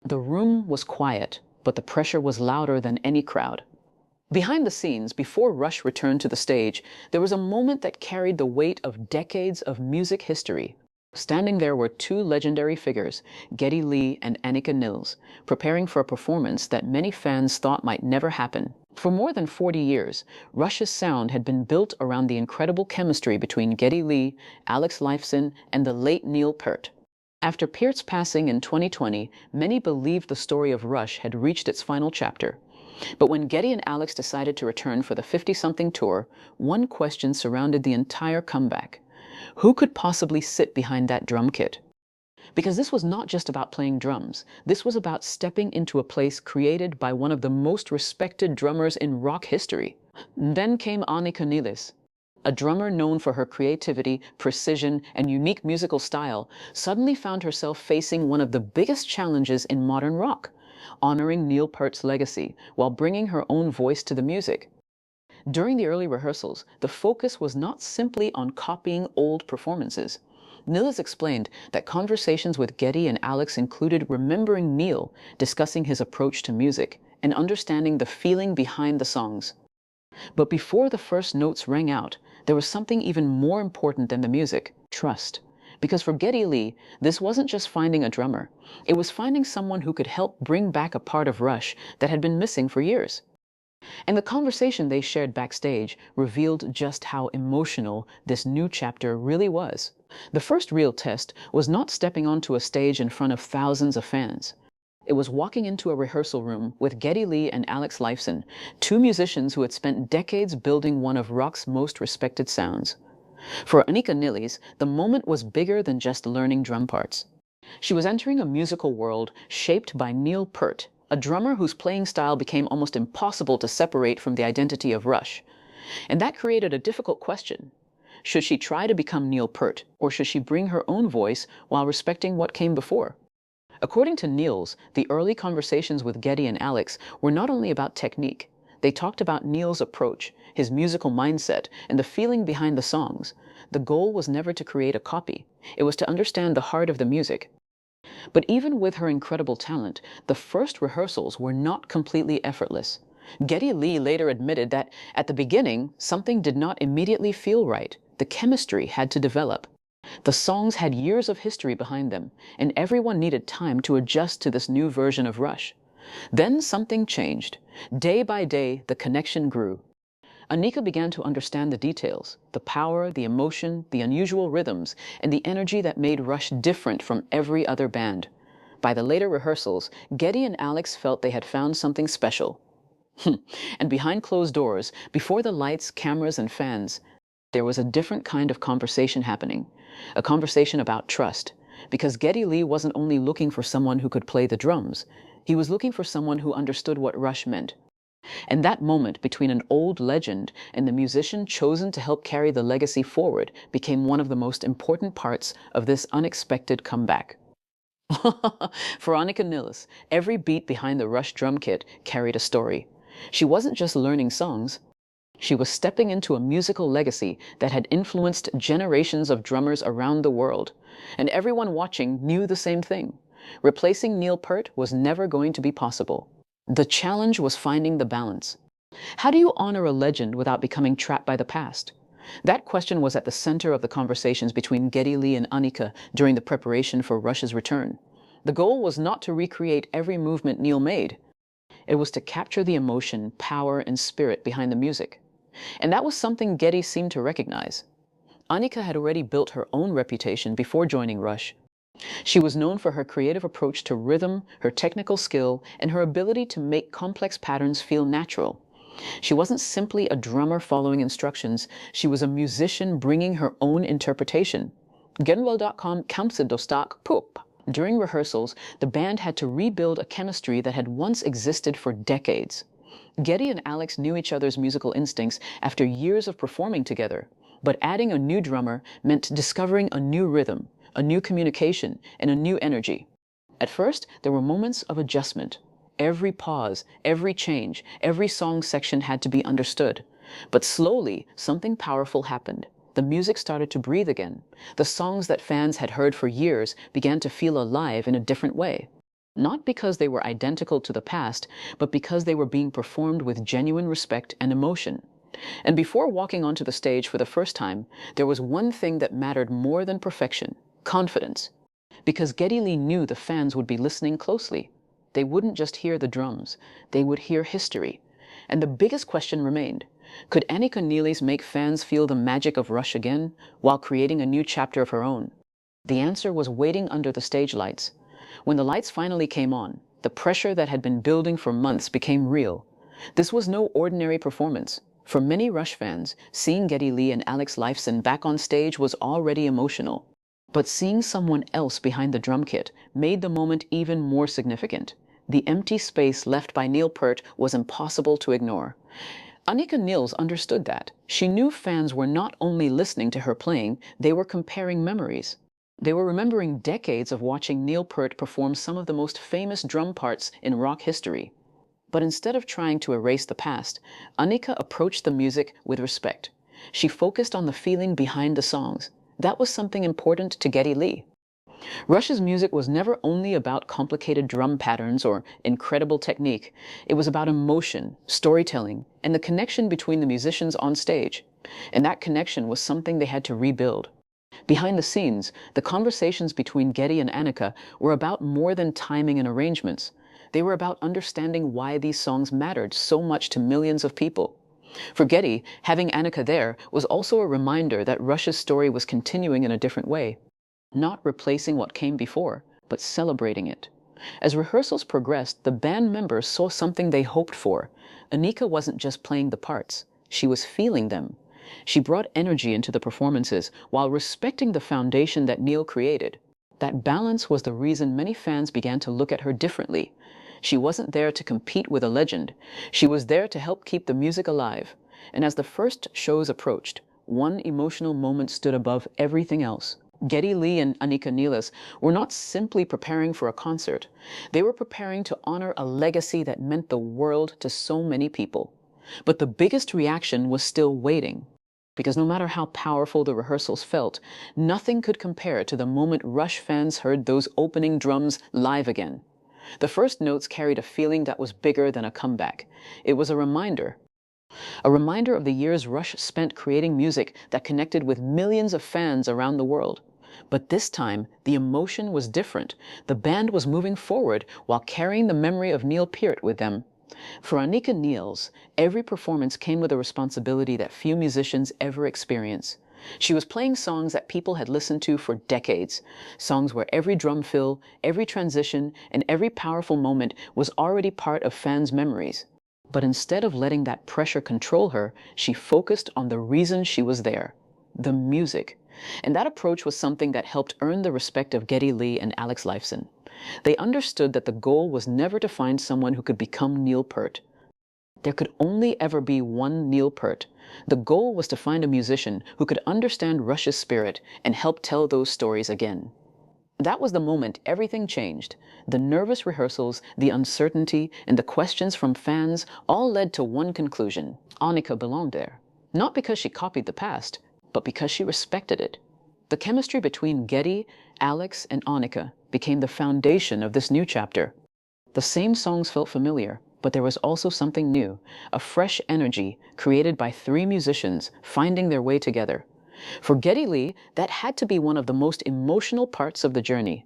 The room was quiet, but the pressure was louder than any crowd. Behind the scenes, before Rush returned to the stage, there was a moment that carried the weight of decades of music history. Standing there were two legendary figures, Geddy Lee and Anika Nilles, preparing for a performance that many fans thought might never happen. For more than 40 years, Rush's sound had been built around the incredible chemistry between Geddy Lee, Alex Lifeson, and the late Neil Peart. After Peart's passing in 2020, many believed the story of Rush had reached its final chapter. But when Geddy and Alex decided to return for the 50-something tour, one question surrounded the entire comeback. Who could possibly sit behind that drum kit? Because this was not just about playing drums. This was about stepping into a place created by one of the most respected drummers in rock history. Then came Anika Nilles, a drummer known for her creativity, precision, and unique musical style, suddenly found herself facing one of the biggest challenges in modern rock, honoring Neil Peart's legacy while bringing her own voice to the music. During the early rehearsals, the focus was not simply on copying old performances. Nilles explained that conversations with Geddy and Alex included remembering Neil, discussing his approach to music, and understanding the feeling behind the songs. But before the first notes rang out, there was something even more important than the music: trust. Because for Geddy Lee, this wasn't just finding a drummer. It was finding someone who could help bring back a part of Rush that had been missing for years. And the conversation they shared backstage revealed just how emotional this new chapter really was. The first real test was not stepping onto a stage in front of thousands of fans. It was walking into a rehearsal room with Geddy Lee and Alex Lifeson, two musicians who had spent decades building one of rock's most respected sounds. For Anika Nilles, the moment was bigger than just learning drum parts. She was entering a musical world shaped by Neil Peart, a drummer whose playing style became almost impossible to separate from the identity of Rush. And that created a difficult question. Should she try to become Neil Peart, or should she bring her own voice while respecting what came before? According to Nilles, the early conversations with Geddy and Alex were not only about technique. They talked about Neil's approach, his musical mindset, and the feeling behind the songs. The goal was never to create a copy. It was to understand the heart of the music. But even with her incredible talent, the first rehearsals were not completely effortless. Geddy Lee later admitted that at the beginning, something did not immediately feel right. The chemistry had to develop. The songs had years of history behind them, and everyone needed time to adjust to this new version of Rush. Then something changed. Day by day, the connection grew. Anika began to understand the details, the power, the emotion, the unusual rhythms, and the energy that made Rush different from every other band. By the later rehearsals, Geddy and Alex felt they had found something special. And behind closed doors, before the lights, cameras, and fans, there was a different kind of conversation happening. A conversation about trust. Because Geddy Lee wasn't only looking for someone who could play the drums. He was looking for someone who understood what Rush meant. And that moment between an old legend and the musician chosen to help carry the legacy forward became one of the most important parts of this unexpected comeback. For Anika Nilles, every beat behind the Rush drum kit carried a story. She wasn't just learning songs. She was stepping into a musical legacy that had influenced generations of drummers around the world. And everyone watching knew the same thing. Replacing Neil Peart was never going to be possible. The challenge was finding the balance. How do you honor a legend without becoming trapped by the past? That question was at the center of the conversations between Geddy Lee and Anika during the preparation for Rush's return. The goal was not to recreate every movement Neil made. It was to capture the emotion, power, and spirit behind the music. And that was something Geddy seemed to recognize. Anika had already built her own reputation before joining Rush. She was known for her creative approach to rhythm, her technical skill, and her ability to make complex patterns feel natural. She wasn't simply a drummer following instructions. She was a musician bringing her own interpretation. Genwell.com counts it stock poop. During rehearsals, the band had to rebuild a chemistry that had once existed for decades. Geddy and Alex knew each other's musical instincts after years of performing together, but adding a new drummer meant discovering a new rhythm, a new communication, and a new energy. At first, there were moments of adjustment. Every pause, every change, every song section had to be understood. But slowly, something powerful happened. The music started to breathe again. The songs that fans had heard for years began to feel alive in a different way. not because they were identical to the past, but because they were being performed with genuine respect and emotion. And before walking onto the stage for the first time, there was one thing that mattered more than perfection: confidence. Because Geddy Lee knew the fans would be listening closely. They wouldn't just hear the drums, they would hear history. And the biggest question remained: could Anika Nilles make fans feel the magic of Rush again, while creating a new chapter of her own? The answer was waiting under the stage lights. When the lights finally came on, the pressure that had been building for months became real. This was no ordinary performance. For many Rush fans, seeing Geddy Lee and Alex Lifeson back on stage was already emotional. But seeing someone else behind the drum kit made the moment even more significant. The empty space left by Neil Peart was impossible to ignore. Anika Nilles understood that. She knew fans were not only listening to her playing, they were comparing memories. They were remembering decades of watching Neil Peart perform some of the most famous drum parts in rock history. But instead of trying to erase the past, Anika approached the music with respect. She focused on the feeling behind the songs. That was something important to Geddy Lee. Rush's music was never only about complicated drum patterns or incredible technique. It was about emotion, storytelling, and the connection between the musicians on stage. And that connection was something they had to rebuild. Behind the scenes, the conversations between Geddy and Anika were about more than timing and arrangements. They were about understanding why these songs mattered so much to millions of people. For Geddy, having Anika there was also a reminder that Rush's story was continuing in a different way. Not replacing what came before, but celebrating it. As rehearsals progressed, the band members saw something they hoped for. Anika wasn't just playing the parts, she was feeling them. She brought energy into the performances while respecting the foundation that Neil created. That balance was the reason many fans began to look at her differently. She wasn't there to compete with a legend. She was there to help keep the music alive. And as the first shows approached, one emotional moment stood above everything else. Geddy Lee and Anika Nilles were not simply preparing for a concert. They were preparing to honor a legacy that meant the world to so many people. But the biggest reaction was still waiting. Because no matter how powerful the rehearsals felt, nothing could compare to the moment Rush fans heard those opening drums live again. The first notes carried a feeling that was bigger than a comeback. It was a reminder of the years Rush spent creating music that connected with millions of fans around the world. But this time, the emotion was different. The band was moving forward while carrying the memory of Neil Peart with them. For Anika Nilles, every performance came with a responsibility that few musicians ever experience. She was playing songs that people had listened to for decades, songs where every drum fill, every transition, and every powerful moment was already part of fans' memories. But instead of letting that pressure control her, she focused on the reason she was there: the music. And that approach was something that helped earn the respect of Geddy Lee and Alex Lifeson. They understood that the goal was never to find someone who could become Neil Peart. There could only ever be one Neil Peart. The goal was to find a musician who could understand Rush's spirit and help tell those stories again. That was the moment everything changed. The nervous rehearsals, the uncertainty, and the questions from fans all led to one conclusion: Anika belonged there. Not because she copied the past, but because she respected it. The chemistry between Geddy, Alex, and Anika became the foundation of this new chapter. The same songs felt familiar, but there was also something new, a fresh energy created by three musicians finding their way together. For Geddy Lee, that had to be one of the most emotional parts of the journey.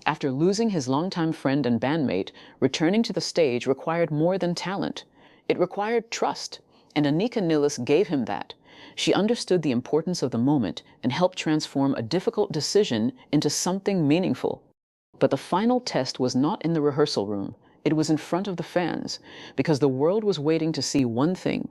After losing his longtime friend and bandmate, returning to the stage required more than talent. It required trust, and Anika Nilles gave him that. She understood the importance of the moment and helped transform a difficult decision into something meaningful. But the final test was not in the rehearsal room. It was in front of the fans, because the world was waiting to see one thing.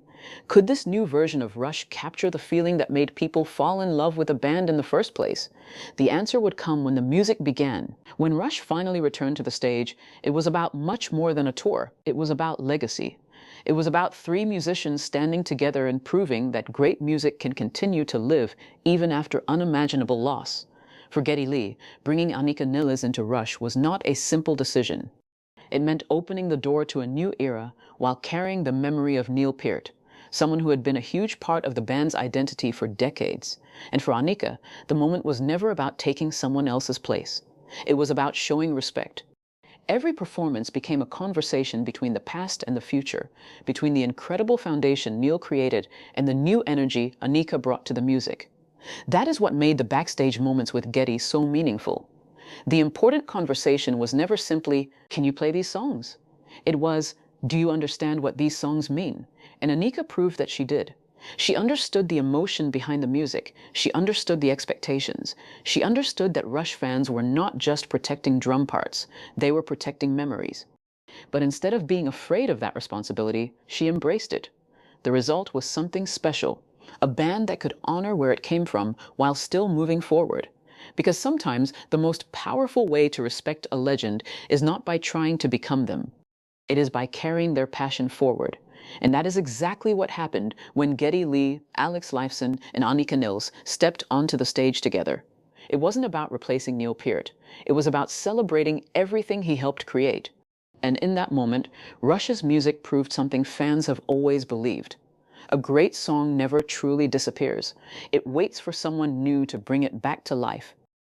Could this new version of Rush capture the feeling that made people fall in love with the band in the first place? The answer would come when the music began. When Rush finally returned to the stage, it was about much more than a tour. It was about legacy. It was about three musicians standing together and proving that great music can continue to live even after unimaginable loss. For Geddy Lee, bringing Anika Nilles into Rush was not a simple decision. It meant opening the door to a new era while carrying the memory of Neil Peart, someone who had been a huge part of the band's identity for decades. And for Anika, the moment was never about taking someone else's place. It was about showing respect. Every performance became a conversation between the past and the future, between the incredible foundation Neil created and the new energy Anika brought to the music. That is what made the backstage moments with Geddy so meaningful. The important conversation was never simply, "Can you play these songs?" It was, "Do you understand what these songs mean?" And Anika proved that she did. She understood the emotion behind the music. She understood the expectations. She understood that Rush fans were not just protecting drum parts, they were protecting memories. But instead of being afraid of that responsibility, she embraced it. The result was something special, a band that could honor where it came from while still moving forward. Because sometimes the most powerful way to respect a legend is not by trying to become them. It is by carrying their passion forward. And that is exactly what happened when Geddy Lee, Alex Lifeson, and Anika Nilles stepped onto the stage together. It wasn't about replacing Neil Peart. It was about celebrating everything he helped create. And in that moment, Rush's music proved something fans have always believed. A great song never truly disappears. It waits for someone new to bring it back to life.